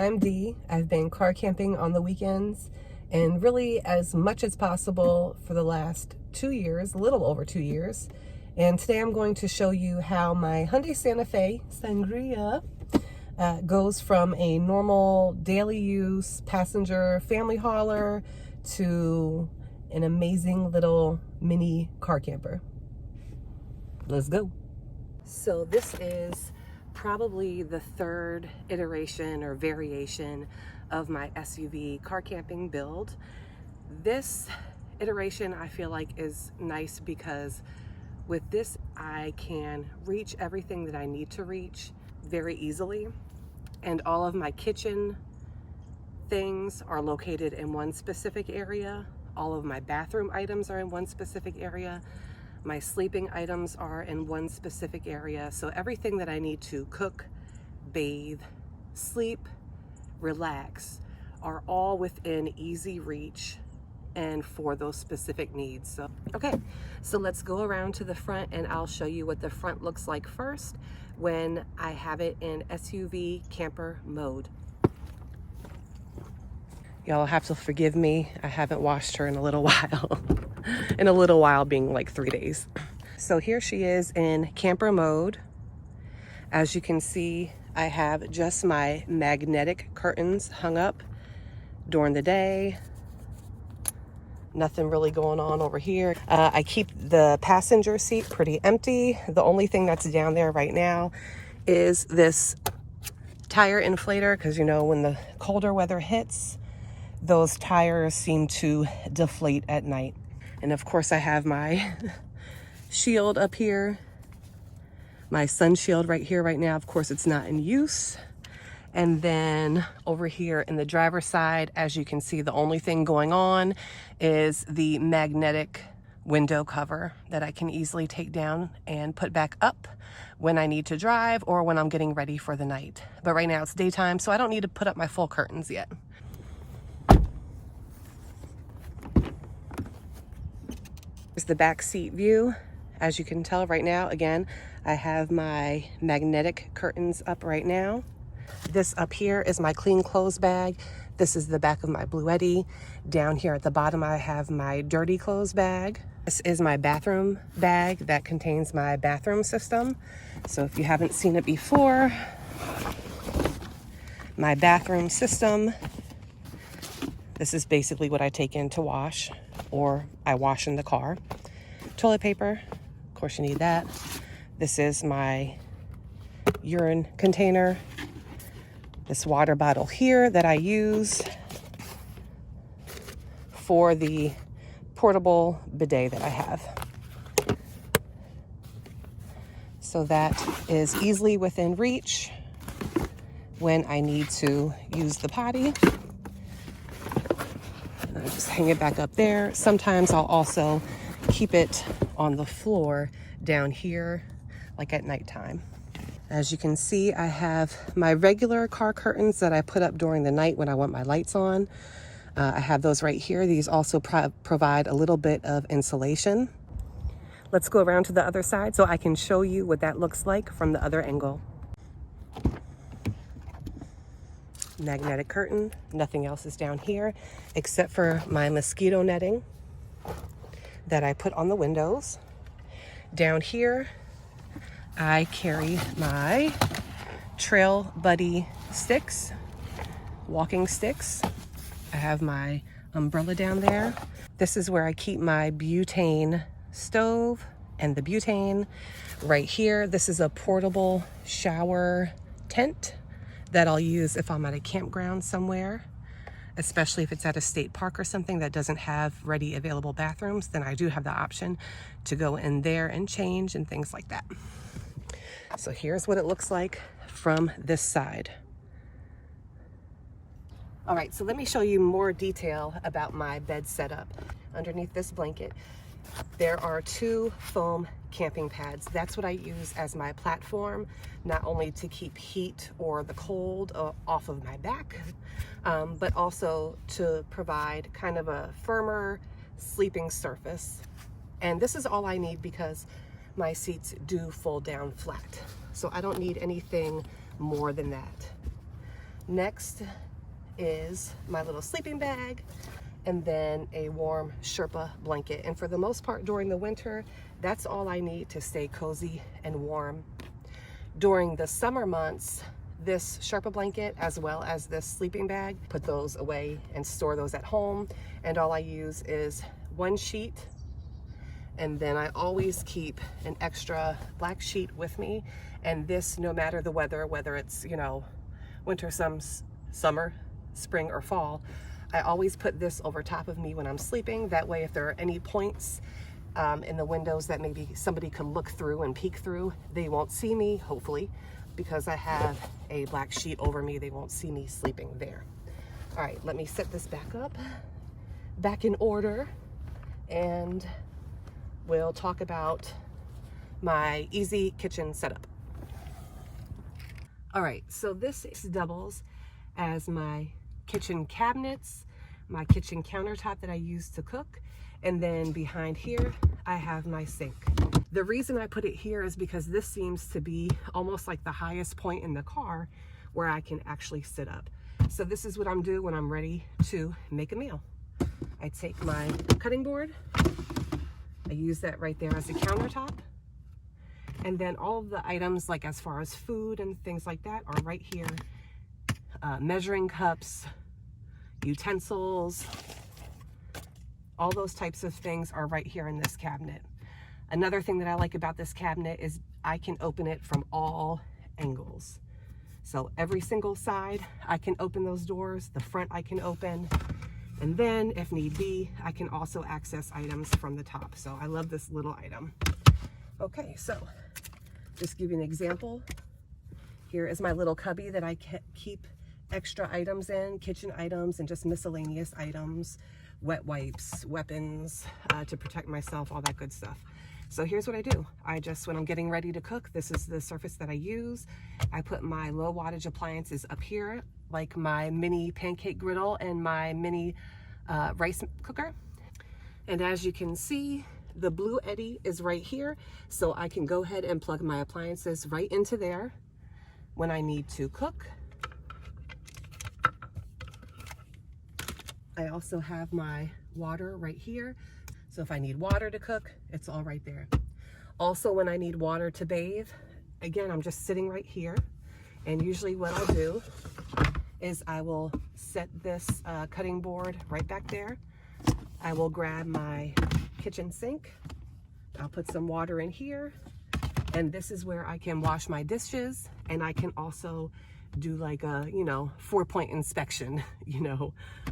I'm Dee. I've been car camping on the weekends and really as much as possible for the last 2 years, a little over 2 years. And today I'm going to show you how my Hyundai Santa Fe Sangria goes from a normal daily use passenger family hauler to an amazing little mini car camper. Let's go. So this is probably the third iteration or variation of my SUV car camping build. This iteration I feel like is nice because with this I can reach everything that I need to reach very easily, and all of my kitchen things are located in one specific area. All of my bathroom items are in one specific area. My sleeping items are in one specific area. So everything that I need to cook, bathe, sleep, relax are all within easy reach and for those specific needs. So, okay, so let's go around to the front and I'll show you what the front looks like first when I have it in SUV camper mode. Y'all have to forgive me. I haven't washed her in a little while. In a little while being like 3 days. So here she is in camper mode. As you can see, I have just my magnetic curtains hung up during the day. Nothing really going on over here. I keep the passenger seat pretty empty. The only thing that's down there right now is this tire inflator, because you know when the colder weather hits, those tires seem to deflate at night. And of course I have my shield up here, my sun shield right here right now. Of course it's not in use. And then over here in the driver's side, as you can see, the only thing going on is the magnetic window cover that I can easily take down and put back up when I need to drive or when I'm getting ready for the night. But right now it's daytime, so I don't need to put up my full curtains yet. Here's the back seat view. As you can tell right now, again, I have my magnetic curtains up right now. This up here is my clean clothes bag. This is the back of my Bluetti. Down here at the bottom, I have my dirty clothes bag. This is my bathroom bag that contains my bathroom system. So if you haven't seen it before, my bathroom system, this is basically what I take in to wash, or I wash in the car. Toilet paper, of course you need that. This is my urine container. This water bottle here that I use for the portable bidet that I have. So that is easily within reach when I need to use the potty. And I just hang it back up there. Sometimes I'll also keep it on the floor down here, like at nighttime. As you can see, I have my regular car curtains that I put up during the night when I want my lights on. I have those right here. These also provide a little bit of insulation. Let's go around to the other side so I can show you what that looks like from the other angle. Magnetic curtain, nothing else is down here except for my mosquito netting that I put on the windows. Down here, I carry my Trail Buddy sticks, walking sticks. I have my umbrella down there. This is where I keep my butane stove and the butane. Right here, this is a portable shower tent that I'll use if I'm at a campground somewhere, especially if it's at a state park or something that doesn't have ready available bathrooms. Then I do have the option to go in there and change and things like that. So here's what it looks like from this side. All right, so let me show you more detail about my bed setup. Underneath this blanket, there are 2 foam camping pads. That's what I use as my platform, not only to keep heat or the cold off of my back, but also to provide kind of a firmer sleeping surface. And this is all I need because my seats do fold down flat. So I don't need anything more than that. Next is my little sleeping bag, and then a warm Sherpa blanket. And for the most part during the winter, that's all I need to stay cozy and warm. During the summer months, this Sherpa blanket as well as this sleeping bag, put those away and store those at home. And all I use is one sheet, and then I always keep an extra black sheet with me. And this, no matter the weather, whether it's, you know, winter, summer, spring, or fall, I always put this over top of me when I'm sleeping. That way, if there are any points in the windows that maybe somebody could look through and peek through, they won't see me, hopefully, because I have a black sheet over me. They won't see me sleeping there. All right, let me set this back in order, and we'll talk about my easy kitchen setup. All right, so this doubles as my kitchen cabinets, my kitchen countertop that I use to cook, and then behind here I have my sink. The reason I put it here is because this seems to be almost like the highest point in the car where I can actually sit up. So this is what I'm doing when I'm ready to make a meal. I take my cutting board, I use that right there as a countertop, and then all of the items, like as far as food and things like that, are right here. Measuring cups, utensils, all those types of things are right here in this cabinet. Another thing that I like about this cabinet is I can open it from all angles. So every single side, I can open those doors. The front I can open. And then if need be, I can also access items from the top. So I love this little item. Okay, so just give you an example. Here is my little cubby that I keep extra items in, kitchen items and just miscellaneous items, wet wipes, weapons, to protect myself, all that good stuff. So here's what I do. When I'm getting ready to cook, this is the surface that I use. I put my low wattage appliances up here, like my mini pancake griddle and my mini rice cooker. And as you can see, the blue eddy is right here. So I can go ahead and plug my appliances right into there when I need to cook. I also have my water right here. So if I need water to cook, it's all right there. Also, when I need water to bathe, again, I'm just sitting right here. And usually what I'll do is I will set this cutting board right back there. I will grab my kitchen sink. I'll put some water in here. And this is where I can wash my dishes. And I can also do like a, 4-point inspection,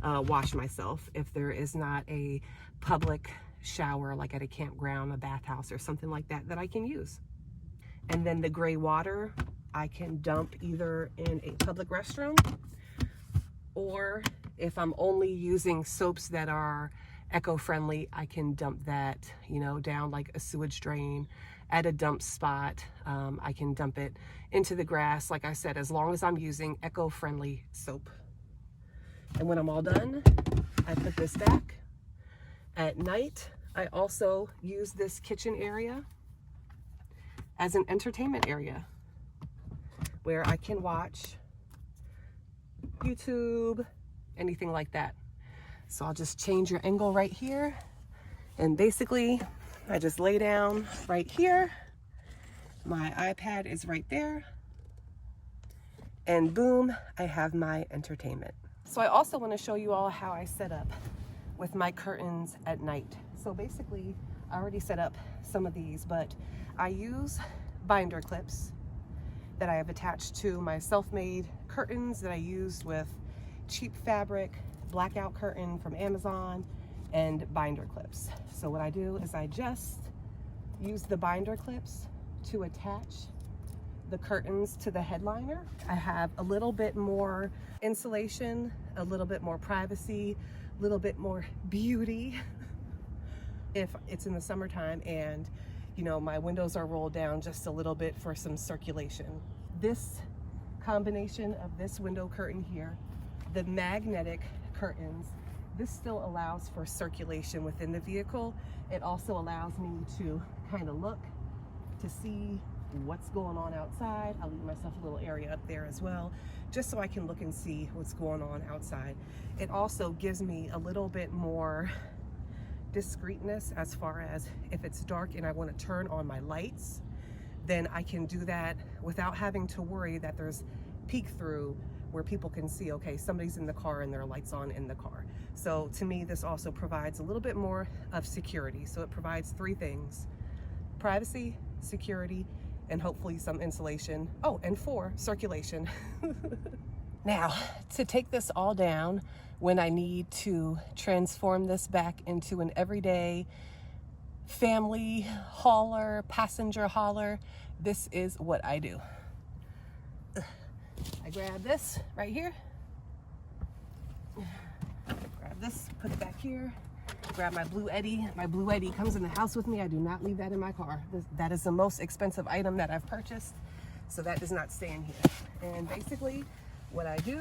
wash myself if there is not a public shower like at a campground, a bathhouse, or something like that that I can use. And then the gray water I can dump either in a public restroom, or if I'm only using soaps that are eco-friendly, I can dump that, down like a sewage drain at a dump spot. I can dump it into the grass, like I said, as long as I'm using eco-friendly soap. And when I'm all done, I put this back. At night, I also use this kitchen area as an entertainment area where I can watch YouTube, anything like that. So I'll just change your angle right here. And basically, I just lay down right here. My iPad is right there. And boom, I have my entertainment. So I also want to show you all how I set up with my curtains at night. So basically, I already set up some of these, but I use binder clips that I have attached to my self-made curtains that I used with cheap fabric, blackout curtain from Amazon, and binder clips. So what I do is I just use the binder clips to attach the curtains to the headliner. I have a little bit more insulation, a little bit more privacy, a little bit more beauty if it's in the summertime and my windows are rolled down just a little bit for some circulation. This combination of this window curtain here, the magnetic curtains, this still allows for circulation within the vehicle. It also allows me to kind of look to see what's going on outside. I'll leave myself a little area up there as well, just so I can look and see what's going on outside. It also gives me a little bit more discreetness as far as if it's dark and I want to turn on my lights, then I can do that without having to worry that there's peek through where people can see, okay, somebody's in the car and their lights on in the car. So to me, this also provides a little bit more of security. So it provides three things: privacy, security, and hopefully some insulation. Oh, and 4, circulation. Now, to take this all down, when I need to transform this back into an everyday family hauler, passenger hauler, this is what I do. I grab this right here, grab this, put it back here, grab my Blue Eddy. My Blue Eddy comes in the house with me. I do not leave that in my car. That is the most expensive item that I've purchased, so that does not stay in here. And basically what I do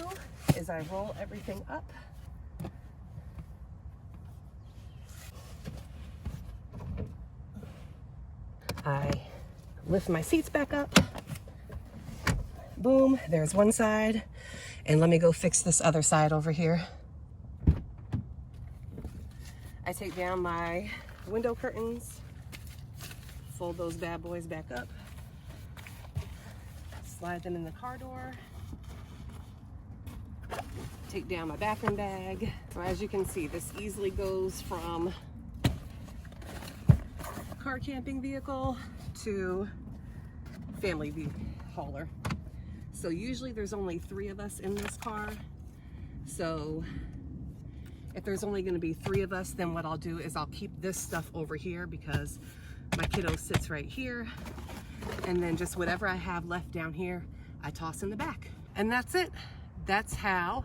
is I roll everything up. I lift my seats back up. Boom, there's one side. And let me go fix this other side over here. I take down my window curtains, fold those bad boys back up, slide them in the car door, take down my bathroom bag. As you can see, this easily goes from car camping vehicle to family hauler. So usually there's only 3 of us in this car. So if there's only going to be 3 of us, then what I'll do is I'll keep this stuff over here because my kiddo sits right here. And then just whatever I have left down here, I toss in the back. And that's it. That's how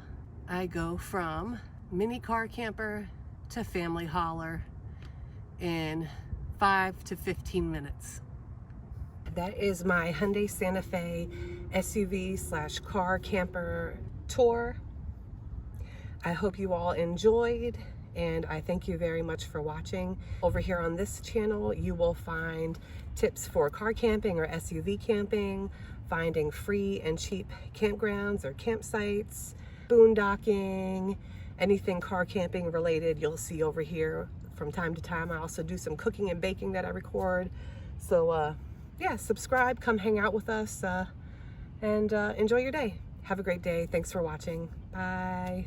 I go from mini car camper to family hauler in 5 to 15 minutes. That is my Hyundai Santa Fe SUV / car camper tour. I hope you all enjoyed, and I thank you very much for watching. Over here on this channel, you will find tips for car camping or SUV camping, finding free and cheap campgrounds or campsites, boondocking, anything car camping related you'll see over here from time to time. I also do some cooking and baking that I record. So yeah, subscribe, come hang out with us, and enjoy your day. Have a great day. Thanks for watching. Bye.